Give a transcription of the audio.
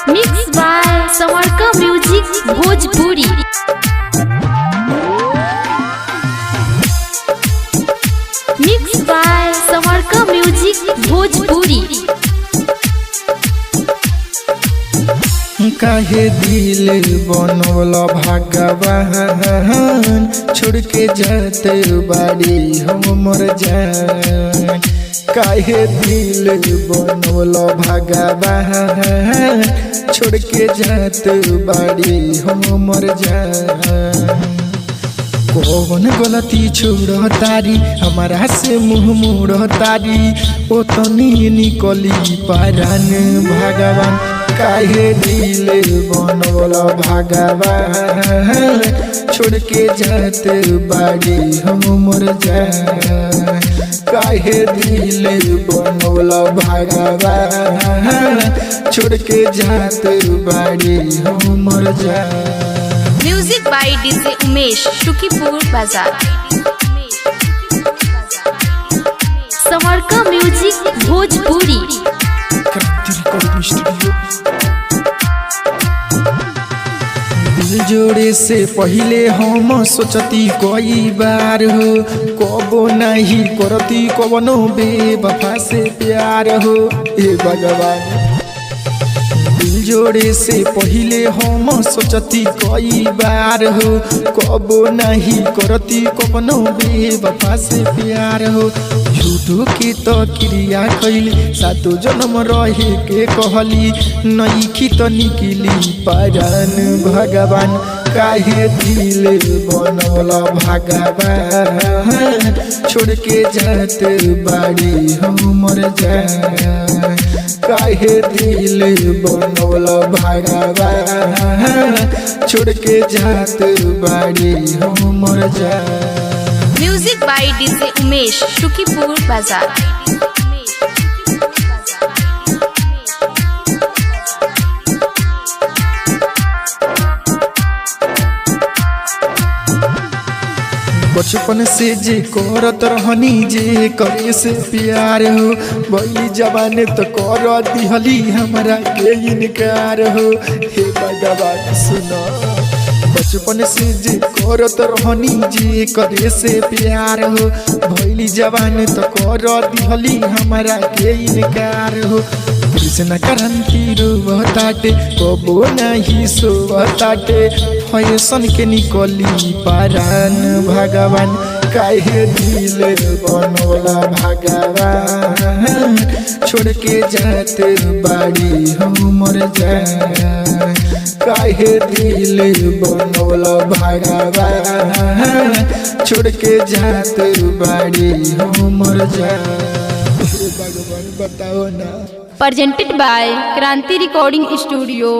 Mix by Samarka music Bhojpuri. Mix by Samarka music Bhojpuri. काहे दिल बनवला भगवान, छोड़ के जाते बाड़ी हमर जान। काहे दिल बनवला भगवान, छोड़ के जाते बाड़ी हमर जान। कौन गलती छोड़ तारी हमारा से मुँह मोड़ तारी, ओ तनी निकली पारान भगवान। काहे दिल बनवला भगवान, छोड़ के जाते बाड़ी हमर जान। काहे दिल बनवला भगवान, छोड़ के जाते बाड़ी हमर जान। Music by DJ Umesh, Shukipur Bazar. Samarka music Bhojpuri. दिल जोड़े से पहले हम सोचती कई बार हो, कबो नहीं करती कवनो बेवफा से प्यार हो। हे भगवान, दिल जोड़े से पहले हम सोचती कई बार हो, कबो नहीं करती कवनो बेवफा से प्यार हो। झूठो के तो क्रिया कैली, सातो जन्म रहे के कहली, नईखी तो निकली पारान भगवान। काहे दिल बनवला भगवान, छोड़ के जाते बाड़ी हमर जान। काहे दिल बनवला भगवान, छोड़ के जाते बाड़ी हमर जान। Music by DJ Umesh, Shukipur Bazar. बचपन से जे करत रहनी, जे करे से प्यार हो, वही जवान तो कर दिहली हमरा के इनकार हो। हे भगवान सुनो, बचपन से जे करत रहनी, जे करे से प्यार हो, भइली जवान तो कर दिहली हमरा के इनकार हो। कृष्ण क्रांति रोवताटे, कबो नहीं सोवताटे, फैशन के निकली पारान भगवान। काहे दिल बनवला भगवान, छोड़ के जाते बाड़ी हमर जान। काहे दिल बनवला भगवान, छोड़ के जाते बाड़ी हमर जान। भगवान बताओ ना। प्रेजेंटेड बाय क्रांति रिकॉर्डिंग स्टूडियो,